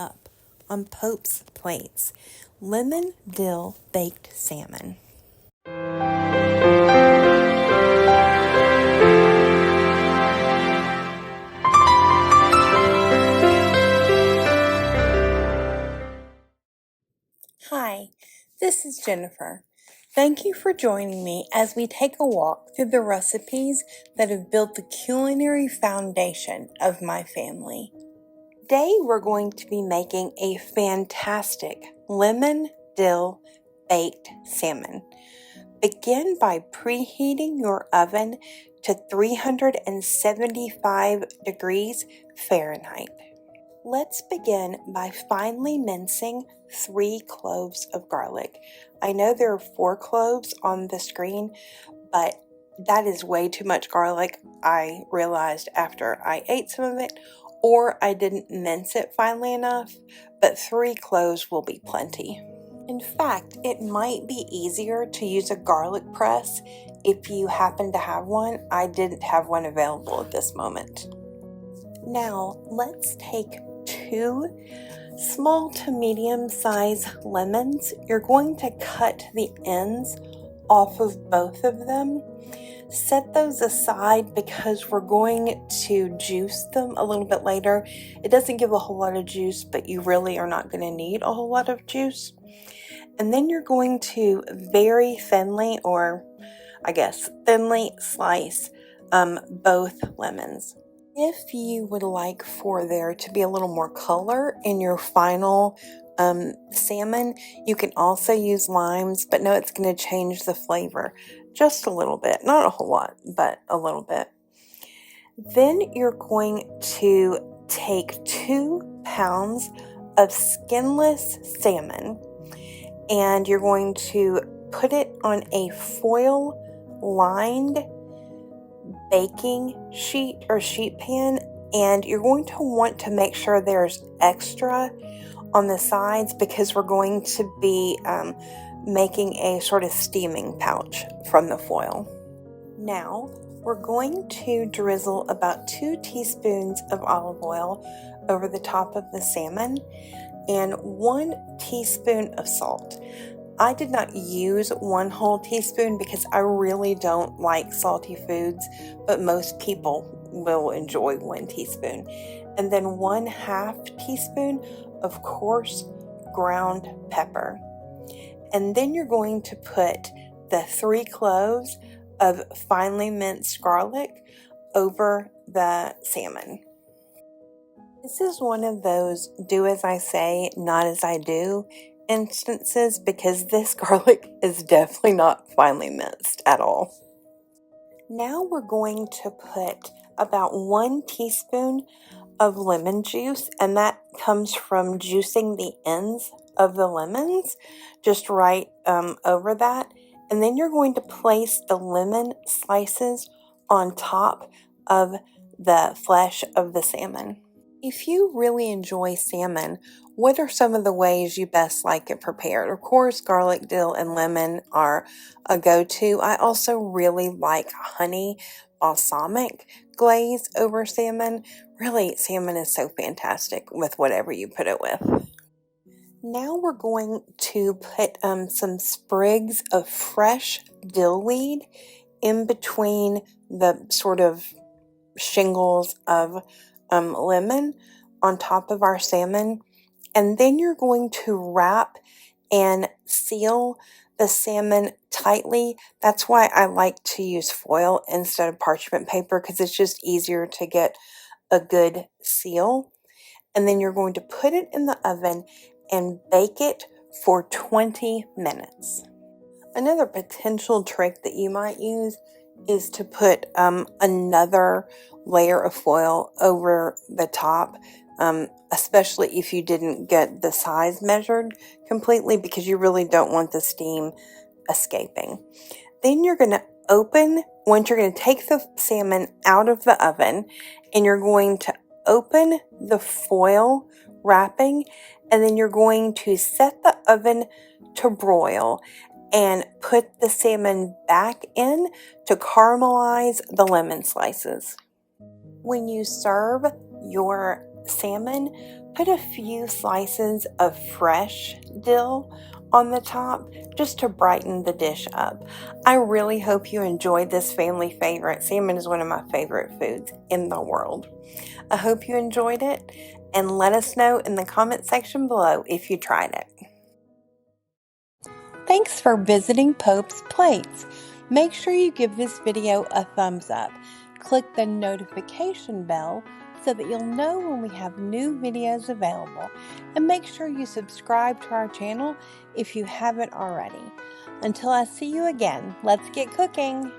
up on Pope's plates, lemon dill baked salmon. Hi, this is Jennifer. Thank you for joining me as we take a walk through the recipes that have built the culinary foundation of my family. Today we're going to be making a fantastic lemon dill baked salmon. Begin by preheating your oven to 375 degrees Fahrenheit. Let's begin by finely mincing 3 cloves of garlic. I know there are 4 cloves on the screen, but that is way too much garlic. I realized after I ate some of it, or I didn't mince it finely enough, but 3 cloves will be plenty. In fact, it might be easier to use a garlic press if you happen to have one. I didn't have one available at this moment. Now, let's take 2 small to medium size lemons. You're going to cut the ends off of both of them. Set those aside because we're going to juice them a little bit later. It doesn't give a whole lot of juice, but you really are not going to need a whole lot of juice. And then you're going to very thinly, or I guess thinly, slice both lemons. If you would like for there to be a little more color in your final salmon, you can also use limes, but no, it's going to change the flavor just a little bit. Not a whole lot, but a little bit. Then you're going to take 2 pounds of skinless salmon, and you're going to put it on a foil-lined baking sheet or sheet pan, and you're going to want to make sure there's extra on the sides because we're going to be making a sort of steaming pouch from the foil. Now we're going to drizzle about 2 teaspoons of olive oil over the top of the salmon and 1 teaspoon of salt. I did not use 1 whole teaspoon because I really don't like salty foods, but most people will enjoy 1 teaspoon. And then 1/2 teaspoon of coarse ground pepper. And then you're going to put the 3 cloves of finely minced garlic over the salmon. This is one of those do as I say, not as I do instances because this garlic is definitely not finely minced at all. Now we're going to put about 1 teaspoon of lemon juice, and that comes from juicing the ends of the lemons, just right over that. And then you're going to place the lemon slices on top of the flesh of the salmon. If you really enjoy salmon, what are some of the ways you best like it prepared? Of course, garlic, dill, and lemon are a go-to. I also really like honey balsamic glaze over salmon. Really, salmon is so fantastic with whatever you put it with. Now we're going to put some sprigs of fresh dill weed in between the sort of shingles of lemon on top of our salmon, and then you're going to wrap and seal the salmon tightly. That's why I like to use foil instead of parchment paper because it's just easier to get a good seal. And then you're going to put it in the oven and bake it for 20 minutes. Another potential trick that you might use is to put another layer of foil over the top, especially if you didn't get the size measured completely because you really don't want the steam escaping. Then you're going to once you're going to take the salmon out of the oven, and you're going to open the foil wrapping, and then you're going to set the oven to broil and put the salmon back in to caramelize the lemon slices. When you serve your salmon, Put a few slices of fresh dill on the top just to brighten the dish up. I really hope you enjoyed this family favorite. Salmon is one of my favorite foods in the world. I hope you enjoyed it, and let us know in the comment section below if you tried it. Thanks for visiting Pope's Plates. Make sure you give this video a thumbs up. Click the notification bell so that you'll know when we have new videos available. And make sure you subscribe to our channel if you haven't already. Until I see you again, let's get cooking!